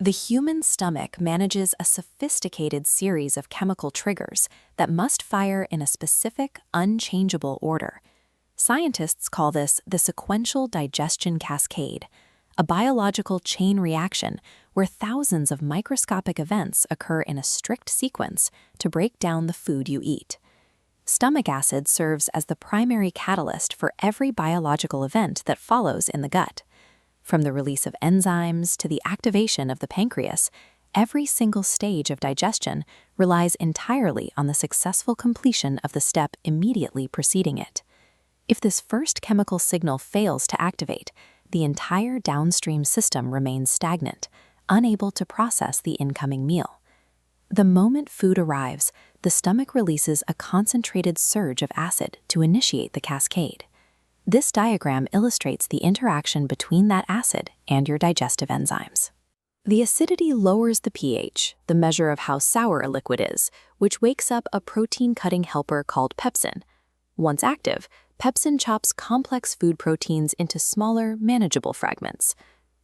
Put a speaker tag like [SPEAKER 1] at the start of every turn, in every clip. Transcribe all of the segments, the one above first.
[SPEAKER 1] The human stomach manages a sophisticated series of chemical triggers that must fire in a specific, unchangeable order. Scientists call this the sequential digestion cascade, a biological chain reaction where thousands of microscopic events occur in a strict sequence to break down the food you eat. Stomach acid serves as the primary catalyst for every biological event that follows in the gut. From the release of enzymes to the activation of the pancreas, every single stage of digestion relies entirely on the successful completion of the step immediately preceding it. If this first chemical signal fails to activate, the entire downstream system remains stagnant, unable to process the incoming meal. The moment food arrives, the stomach releases a concentrated surge of acid to initiate the cascade. This diagram illustrates the interaction between that acid and your digestive enzymes. The acidity lowers the pH, the measure of how sour a liquid is, which wakes up a protein-cutting helper called pepsin. Once active, pepsin chops complex food proteins into smaller, manageable fragments.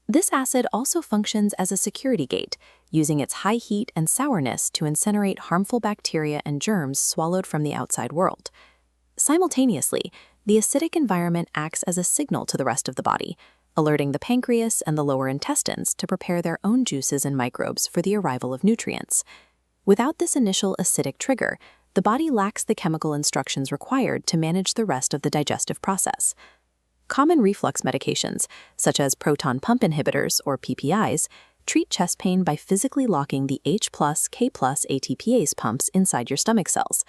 [SPEAKER 1] This acid also functions as a security gate, using its high heat and sourness to incinerate harmful bacteria and germs swallowed from the outside world. Simultaneously, the acidic environment acts as a signal to the rest of the body, alerting the pancreas and the lower intestines to prepare their own juices and microbes for the arrival of nutrients. Without this initial acidic trigger, the body lacks the chemical instructions required to manage the rest of the digestive process. Common reflux medications, such as proton pump inhibitors or PPIs, treat chest pain by physically locking the H+K+ ATPase pumps inside your stomach cells.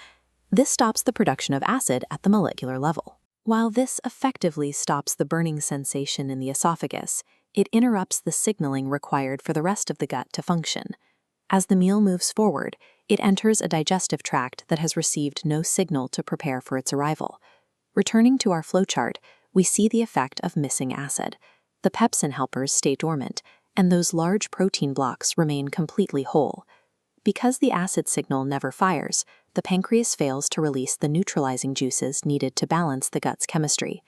[SPEAKER 1] This stops the production of acid at the molecular level. While this effectively stops the burning sensation in the esophagus, it interrupts the signaling required for the rest of the gut to function. As the meal moves forward, it enters a digestive tract that has received no signal to prepare for its arrival. Returning to our flowchart, we see the effect of missing acid. The pepsin helpers stay dormant, and those large protein blocks remain completely whole. Because the acid signal never fires, the pancreas fails to release the neutralizing juices needed to balance the gut's chemistry.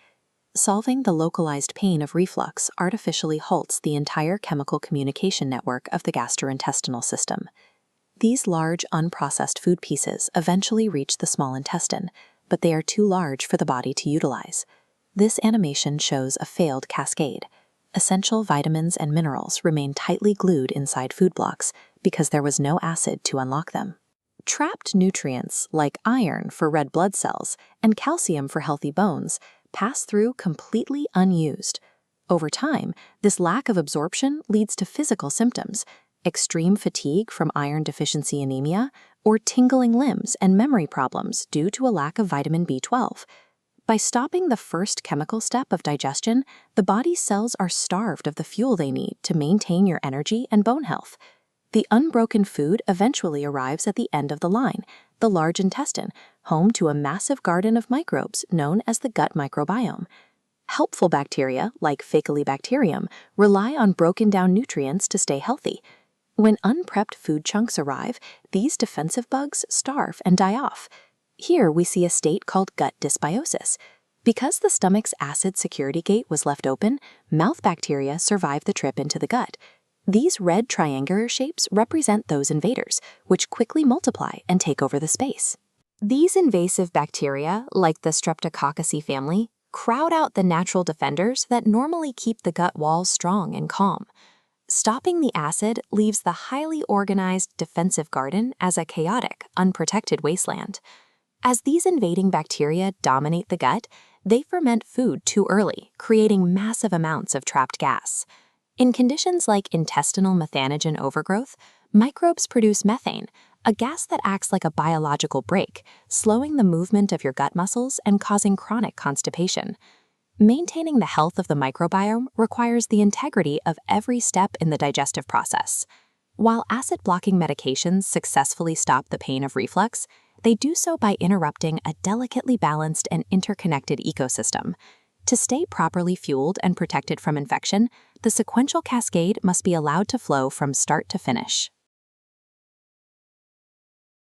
[SPEAKER 1] Solving the localized pain of reflux artificially halts the entire chemical communication network of the gastrointestinal system. These large, unprocessed food pieces eventually reach the small intestine, but they are too large for the body to utilize. This animation shows a failed cascade. Essential vitamins and minerals remain tightly glued inside food blocks because there was no acid to unlock them. Trapped nutrients like iron for red blood cells and calcium for healthy bones pass through completely unused. Over time, this lack of absorption leads to physical symptoms, extreme fatigue from iron deficiency anemia, or tingling limbs and memory problems due to a lack of vitamin B12. By stopping the first chemical step of digestion, the body's cells are starved of the fuel they need to maintain your energy and bone health. The unbroken food eventually arrives at the end of the line, the large intestine, home to a massive garden of microbes known as the gut microbiome. Helpful bacteria, like Faecalibacterium, rely on broken-down nutrients to stay healthy. When unprepped food chunks arrive, these defensive bugs starve and die off. Here we see a state called gut dysbiosis. Because the stomach's acid security gate was left open, mouth bacteria survive the trip into the gut. These red triangular shapes represent those invaders, which quickly multiply and take over the space. These invasive bacteria, like the Streptococci family, crowd out the natural defenders that normally keep the gut walls strong and calm. Stopping the acid leaves the highly organized defensive garden as a chaotic, unprotected wasteland. As these invading bacteria dominate the gut, they ferment food too early, creating massive amounts of trapped gas. In conditions like intestinal methanogen overgrowth, microbes produce methane, a gas that acts like a biological brake, slowing the movement of your gut muscles and causing chronic constipation. Maintaining the health of the microbiome requires the integrity of every step in the digestive process. While acid-blocking medications successfully stop the pain of reflux, they do so by interrupting a delicately balanced and interconnected ecosystem. To stay properly fueled and protected from infection, the sequential cascade must be allowed to flow from start to finish.